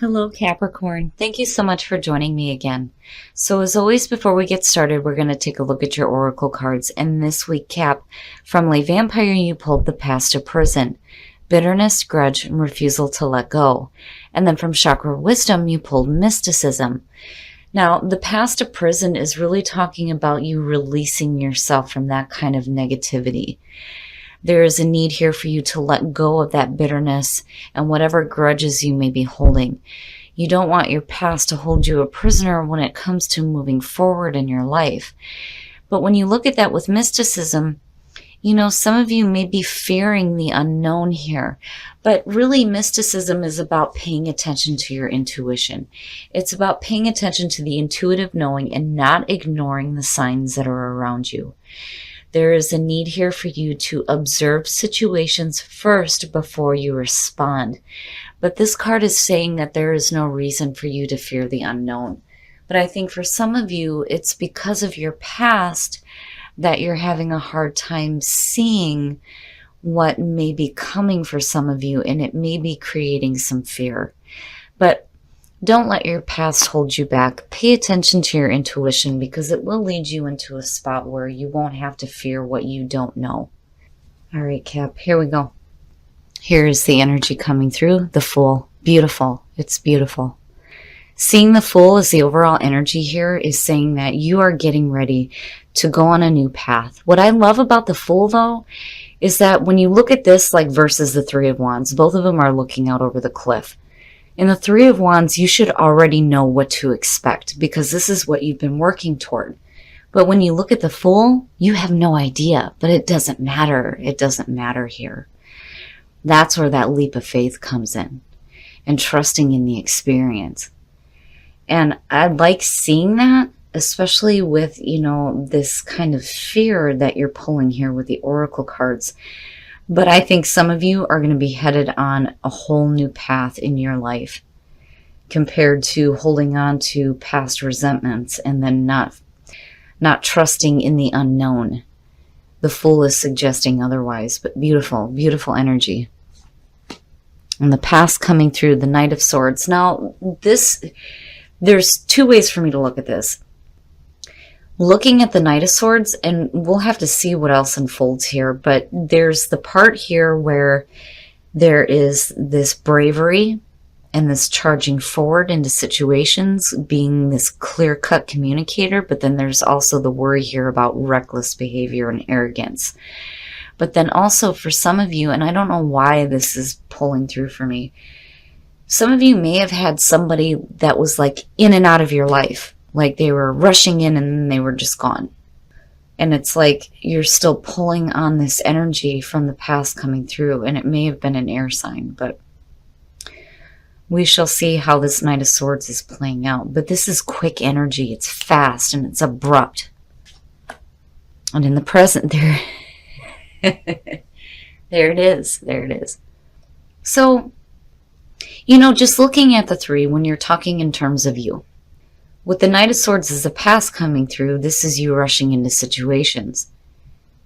Hello, Capricorn. Thank you so much for joining me again. So as always, before we get started, we're going to take a look at your oracle cards. And this week, Cap, from Lay Vampire, you pulled the Past of Prison, bitterness, grudge, and refusal to let go. And then from Chakra Wisdom, you pulled mysticism. Now, the Past of Prison is really talking about you releasing yourself from that kind of negativity. There is a need here for you to let go of that bitterness and whatever grudges you may be holding. You don't want your past to hold you a prisoner when it comes to moving forward in your life. But when you look at that with mysticism, you know, some of you may be fearing the unknown here. But really, mysticism is about paying attention to your intuition. It's about paying attention to the intuitive knowing and not ignoring the signs that are around you. There is a need here for you to observe situations first before you respond. But this card is saying that there is no reason for you to fear the unknown. But I think for some of you, it's because of your past that you're having a hard time seeing what may be coming for some of you, and it may be creating some fear. But don't let your past hold you back. Pay attention to your intuition because it will lead you into a spot where you won't have to fear what you don't know. All right, Cap, here we go. Here's the energy coming through. The Fool. Beautiful. It's beautiful. Seeing the Fool as the overall energy here is saying that you are getting ready to go on a new path. What I love about the Fool, though, is that when you look at this like versus the Three of Wands, both of them are looking out over the cliff. In the Three of Wands, you should already know what to expect because this is what you've been working toward. But when you look at the Fool, you have no idea, but it doesn't matter. It doesn't matter here. That's where that leap of faith comes in and trusting in the experience. And I like seeing that, especially with, you know, this kind of fear that you're pulling here with the oracle cards. But I think some of you are going to be headed on a whole new path in your life compared to holding on to past resentments and then not trusting in the unknown. The Fool is suggesting otherwise, but beautiful, beautiful energy. And the past coming through, the Knight of Swords. Now, there's two ways for me to look at this. Looking at the Knight of Swords, and we'll have to see what else unfolds here, but there's the part here where there is this bravery and this charging forward into situations, being this clear-cut communicator, but then there's also the worry here about reckless behavior and arrogance. But then also for some of you, and I don't know why this is pulling through for me, some of you may have had somebody that was like in and out of your life. Like they were rushing in and then they were just gone. And it's like you're still pulling on this energy from the past coming through. And it may have been an air sign, but we shall see how this Knight of Swords is playing out. But this is quick energy. It's fast and it's abrupt. And in the present, there it is. There it is. So, you know, just looking at the three when you're talking in terms of you. With the Knight of Swords as the past coming through, this is you rushing into situations.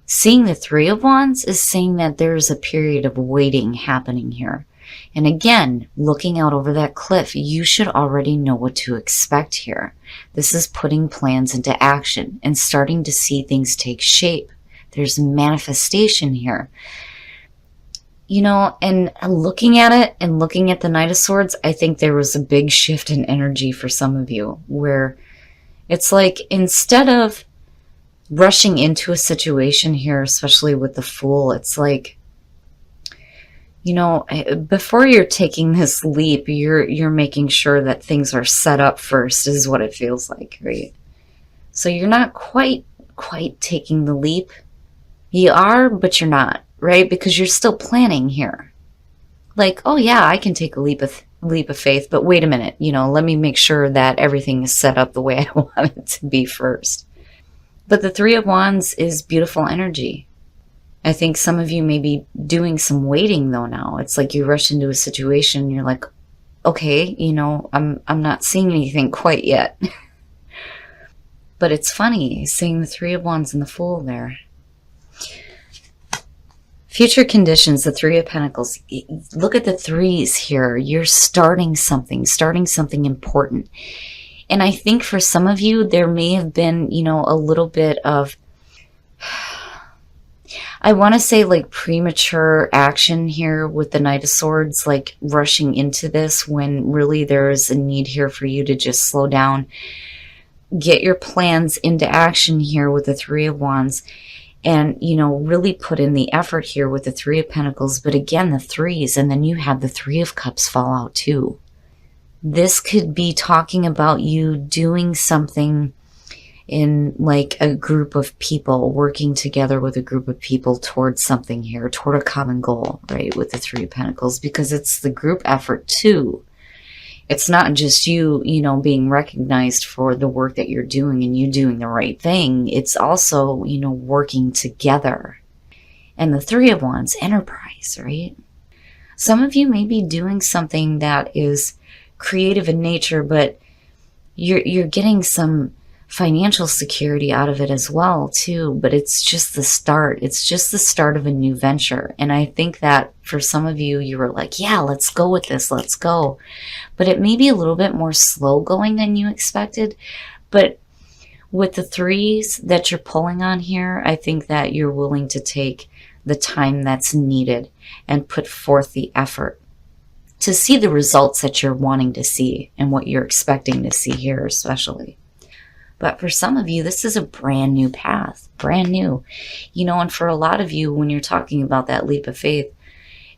Seeing the Three of Wands is saying that there is a period of waiting happening here. And again, looking out over that cliff, you should already know what to expect here. This is putting plans into action and starting to see things take shape. There's manifestation here. You know, and looking at it and looking at the Knight of Swords, I think there was a big shift in energy for some of you where it's like instead of rushing into a situation here, especially with the Fool, it's like, you know, before you're taking this leap, you're making sure that things are set up first is what it feels like, right? So you're not quite taking the leap. You are, but you're not. Right? Because you're still planning here. Like, oh yeah, I can take a leap of faith, but wait a minute, you know, let me make sure that everything is set up the way I want it to be first. But the Three of Wands is beautiful energy. I think some of you may be doing some waiting though now. It's like you rush into a situation and you're like, okay, you know, I'm not seeing anything quite yet. But it's funny seeing the Three of Wands and the Fool there. Future conditions, the Three of Pentacles. Look at the threes here. You're starting something important. And I think for some of you, there may have been, you know, a little bit of, I want to say like premature action here with the Knight of Swords, like rushing into this when really there's a need here for you to just slow down. Get your plans into action here with the Three of Wands. And, you know, really put in the effort here with the Three of Pentacles. But again, the threes, and then you have the Three of Cups fall out too. This could be talking about you doing something in like a group of people, working together with a group of people towards something here, toward a common goal, right, with the Three of Pentacles, because it's the group effort too. It's not just you, you know, being recognized for the work that you're doing and you doing the right thing. It's also, you know, working together. And the Three of Wands, enterprise, right? Some of you may be doing something that is creative in nature, but you're getting some financial security out of it as well too. But it's just the start. It's just the start of a new venture. And I think that for some of you, you were like, yeah, let's go with this. Let's go. But it may be a little bit more slow going than you expected. But with the threes that you're pulling on here, I think that you're willing to take the time that's needed and put forth the effort to see the results that you're wanting to see and what you're expecting to see here especially. But for some of you, this is a brand new path, brand new. You know, and for a lot of you, when you're talking about that leap of faith,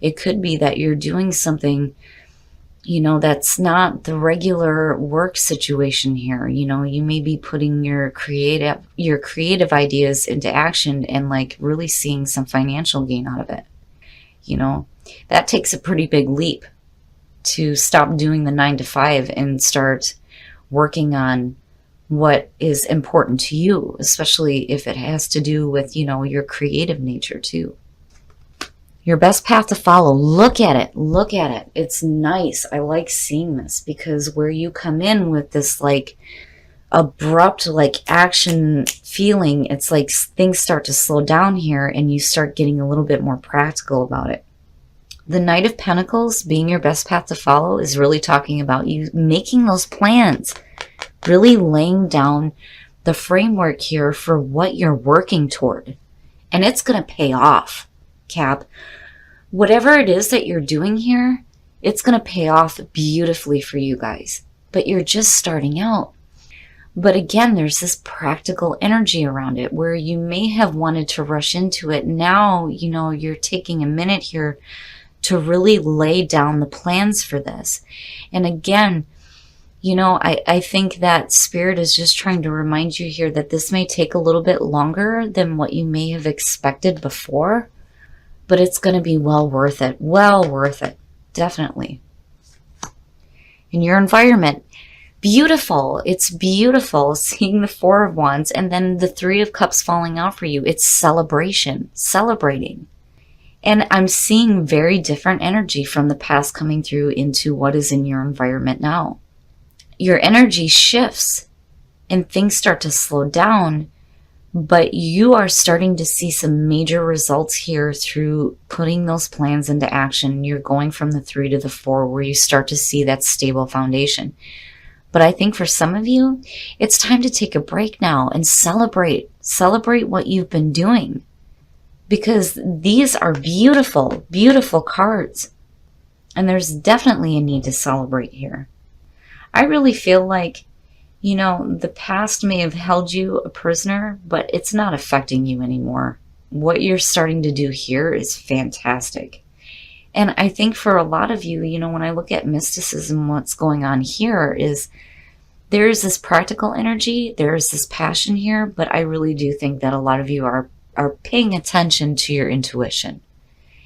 it could be that you're doing something, you know, that's not the regular work situation here. You know, you may be putting your creative ideas into action and like really seeing some financial gain out of it. You know, that takes a pretty big leap to stop doing the 9 to 5 and start working on what is important to you, especially if it has to do with, you know, your creative nature too. Your best path to follow. Look at it. Look at it. It's nice. I like seeing this because where you come in with this like abrupt like action feeling, it's like things start to slow down here and you start getting a little bit more practical about it. The Knight of Pentacles being your best path to follow is really talking about you making those plans, really laying down the framework here for what you're working toward. And it's going to pay off, Cap. Whatever it is that you're doing here, it's going to pay off beautifully for you guys. But you're just starting out. But again, there's this practical energy around it where you may have wanted to rush into it. Now, you know, you're taking a minute here to really lay down the plans for this. And again, you know, I think that Spirit is just trying to remind you here that this may take a little bit longer than what you may have expected before, but it's going to be well worth it. Well worth it. Definitely. In your environment, beautiful. It's beautiful seeing the Four of Wands and then the Three of Cups falling out for you. It's celebration, celebrating. And I'm seeing very different energy from the past coming through into what is in your environment now. Your energy shifts and things start to slow down, but you are starting to see some major results here through putting those plans into action. You're going from the 3 to the 4 where you start to see that stable foundation. But I think for some of you, it's time to take a break now and celebrate. Celebrate what you've been doing. Because these are beautiful, beautiful cards. And there's definitely a need to celebrate here. I really feel like, you know, the past may have held you a prisoner, but it's not affecting you anymore. What you're starting to do here is fantastic. And I think for a lot of you, you know, when I look at mysticism, what's going on here is there's this practical energy, there's this passion here, but I really do think that a lot of you are paying attention to your intuition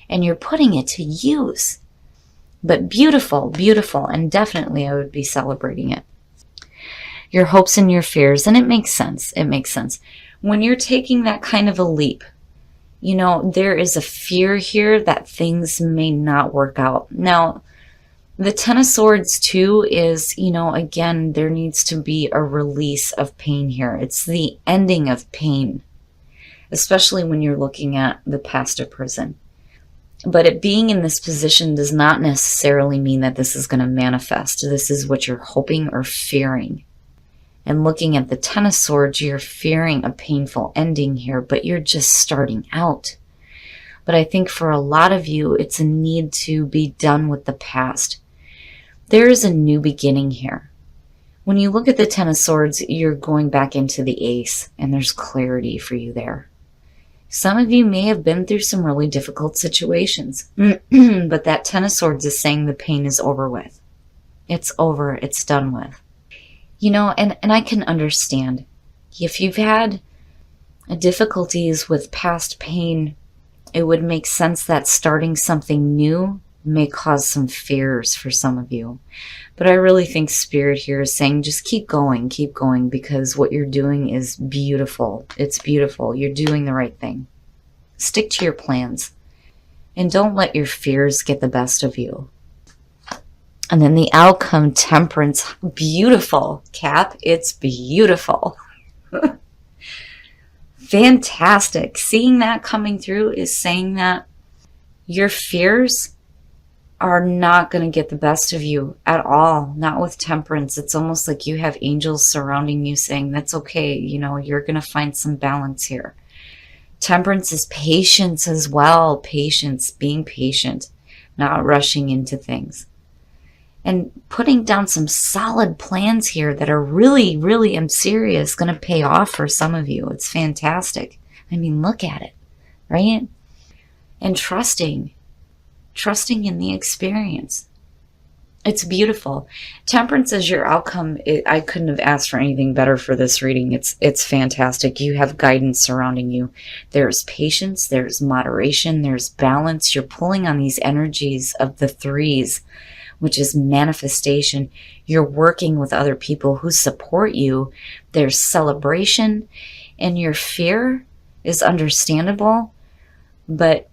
and you're putting it to use. But beautiful, beautiful, and definitely I would be celebrating it. Your hopes and your fears, and it makes sense. It makes sense. When you're taking that kind of a leap, you know, there is a fear here that things may not work out. Now, the Ten of Swords too is, you know, again, there needs to be a release of pain here. It's the ending of pain, especially when you're looking at the past of prison. But it being in this position does not necessarily mean that this is going to manifest. This is what you're hoping or fearing. And looking at the Ten of Swords, you're fearing a painful ending here, but you're just starting out. But I think for a lot of you, it's a need to be done with the past. There is a new beginning here. When you look at the Ten of Swords, you're going back into the Ace, and there's clarity for you there. Some of you may have been through some really difficult situations, but that Ten of Swords is saying the pain is over with. It's over, it's done with. You know, and I can understand. If you've had difficulties with past pain, it would make sense that starting something new may cause some fears for some of you. But I really think Spirit here is saying just keep going, because what you're doing is beautiful. It's beautiful. You're doing the right thing. Stick to your plans. And don't let your fears get the best of you. And then the outcome, Temperance. Beautiful, Cap. It's beautiful. Fantastic. Seeing that coming through is saying that your fears are not going to get the best of you at all. Not with Temperance. It's almost like you have angels surrounding you saying, that's okay. You know, you're going to find some balance here. Temperance is patience as well. Patience, being patient, not rushing into things. And putting down some solid plans here that are really, really, I'm serious, going to pay off for some of you. It's fantastic. I mean, look at it, right? And trusting in the experience. It's beautiful. Temperance is your outcome. I couldn't have asked for anything better for this reading. It's fantastic. You have guidance surrounding you. There's patience, there's moderation, there's balance. You're pulling on these energies of the threes, which is manifestation. You're working with other people who support you. There's celebration, and your fear is understandable, but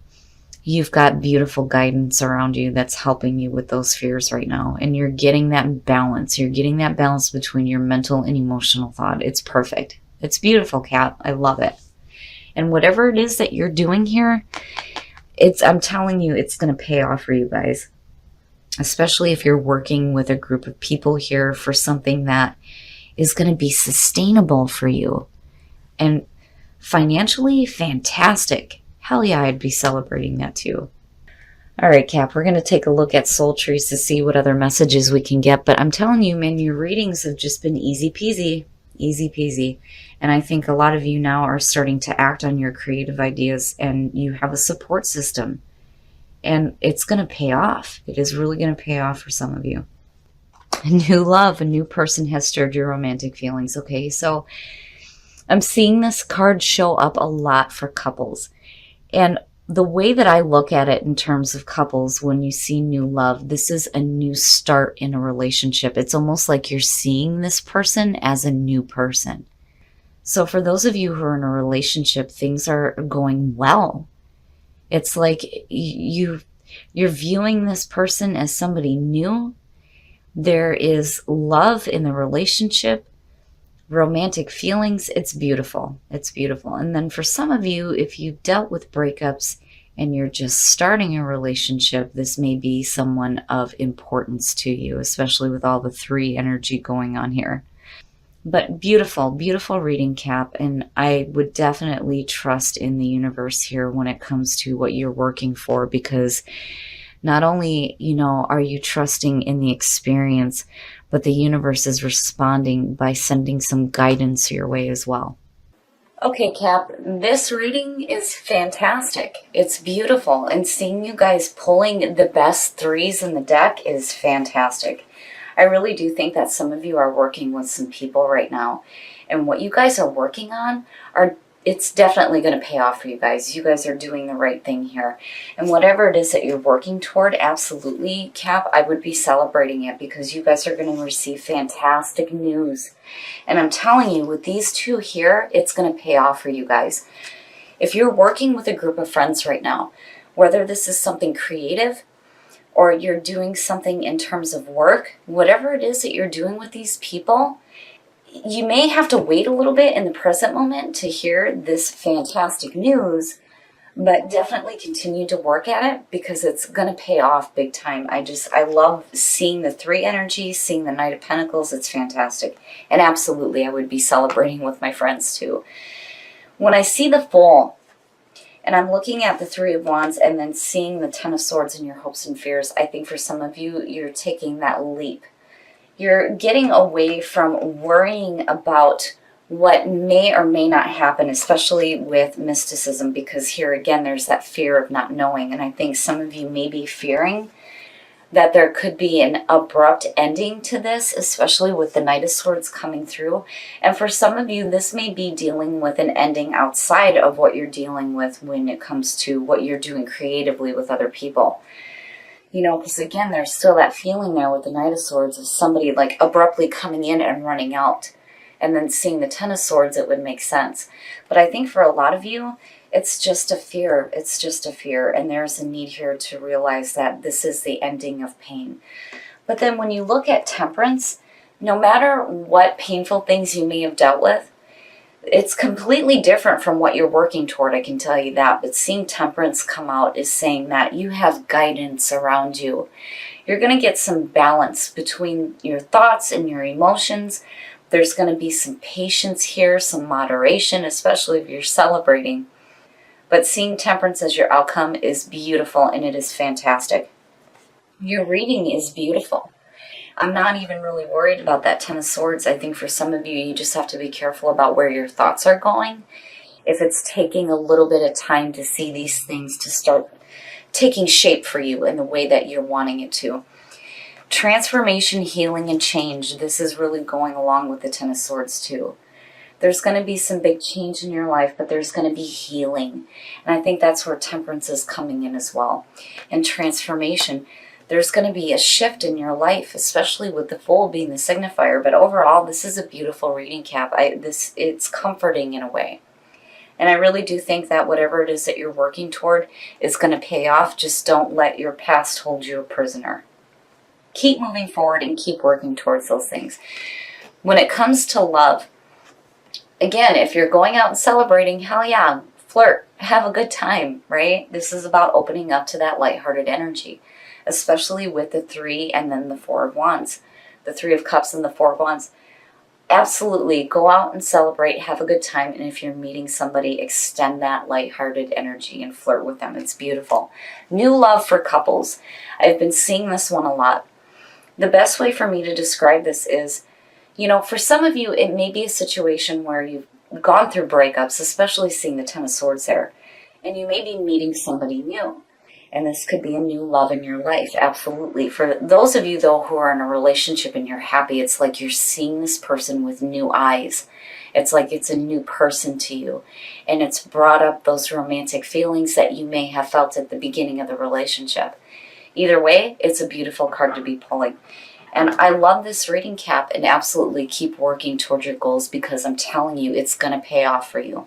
you've got beautiful guidance around you that's helping you with those fears right now. And you're getting that balance. You're getting that balance between your mental and emotional thought. It's perfect. It's beautiful, Kat. I love it. And whatever it is that you're doing here, I'm telling you, it's going to pay off for you guys. Especially if you're working with a group of people here for something that is going to be sustainable for you. And financially, fantastic. Hell yeah, I'd be celebrating that too. All right, Cap, we're going to take a look at soul trees to see what other messages we can get. But I'm telling you, man, your readings have just been easy peasy. Easy peasy. And I think a lot of you now are starting to act on your creative ideas, and you have a support system. And it's going to pay off. It is really going to pay off for some of you. A new love, a new person has stirred your romantic feelings. Okay, so I'm seeing this card show up a lot for couples. And the way that I look at it in terms of couples, when you see new love, this is a new start in a relationship. It's almost like you're seeing this person as a new person. So for those of you who are in a relationship, things are going well. It's like you're viewing this person as somebody new. There is love in the relationship, romantic feelings. It's beautiful. It's beautiful. And then for some of you, if you've dealt with breakups and you're just starting a relationship, this may be someone of importance to you, especially with all the three energy going on here. But beautiful, beautiful reading, Cap. And I would definitely trust in the universe here when it comes to what you're working for, because not only, are you trusting in the experience, but the universe is responding by sending some guidance your way as well. Okay, Cap, this reading is fantastic. It's beautiful. And seeing you guys pulling the best threes in the deck is fantastic. I really do think that some of you are working with some people right now. And what you guys are working on, it's definitely going to pay off for you guys. You guys are doing the right thing here. And whatever it is that you're working toward, absolutely, Cap, I would be celebrating it, because you guys are going to receive fantastic news. And I'm telling you, with these two here, it's going to pay off for you guys. If you're working with a group of friends right now, whether this is something creative, or you're doing something in terms of work, whatever it is that you're doing with these people, you may have to wait a little bit in the present moment to hear this fantastic news, But definitely continue to work at it because it's going to pay off big time. I love seeing the 3 energy, seeing the Knight of Pentacles. It's fantastic. And absolutely, I would be celebrating with my friends too. When I see the Fool, and I'm looking at the 3 of Wands and then seeing the 10 of Swords in your hopes and fears, I think for some of you, you're taking that leap. You're getting away from worrying about what may or may not happen, especially with mysticism, because here again, there's that fear of not knowing. And I think some of you may be fearing that there could be an abrupt ending to this, especially with the Knight of Swords coming through. And for some of you, this may be dealing with an ending outside of what you're dealing with when it comes to what you're doing creatively with other people. You know, because again, there's still that feeling there with the Knight of Swords of somebody like abruptly coming in and running out. And then seeing the 10 of Swords, it would make sense. But I think for a lot of you, it's just a fear. It's just a fear. And there's a need here to realize that this is the ending of pain. But then when you look at Temperance, no matter what painful things you may have dealt with, it's completely different from what you're working toward, I can tell you that. But seeing Temperance come out is saying that you have guidance around you. You're going to get some balance between your thoughts and your emotions. There's going to be some patience here, some moderation, especially if you're celebrating. But seeing Temperance as your outcome is beautiful, and it is fantastic. Your reading is beautiful. I'm not even really worried about that 10 of Swords. I think for some of you, you just have to be careful about where your thoughts are going. If it's taking a little bit of time to see these things to start taking shape for you in the way that you're wanting it to. Transformation, healing, and change. This is really going along with the 10 of Swords too. There's going to be some big change in your life, but there's going to be healing. And I think that's where Temperance is coming in as well. And transformation. There's going to be a shift in your life, especially with the Fool being the signifier. But overall, this is a beautiful reading, Cap. It's comforting in a way. And I really do think that whatever it is that you're working toward is going to pay off. Just don't let your past hold you a prisoner. Keep moving forward and keep working towards those things. When it comes to love, again, if you're going out and celebrating, hell yeah, flirt, have a good time, right? This is about opening up to that lighthearted energy, especially with the 3 and then the 4 of Wands. The 3 of Cups and the 4 of Wands. Absolutely, go out and celebrate, have a good time, and if you're meeting somebody, extend that lighthearted energy and flirt with them. It's beautiful. New love for couples. I've been seeing this one a lot. The best way for me to describe this is, you know, for some of you, it may be a situation where you've gone through breakups, especially seeing the 10 of Swords there, and you may be meeting somebody new. And this could be a new love in your life, absolutely. For those of you, though, who are in a relationship and you're happy, it's like you're seeing this person with new eyes. It's like it's a new person to you. And it's brought up those romantic feelings that you may have felt at the beginning of the relationship. Either way, it's a beautiful card to be pulling. And I love this reading, Cap, and absolutely keep working towards your goals because I'm telling you, it's going to pay off for you.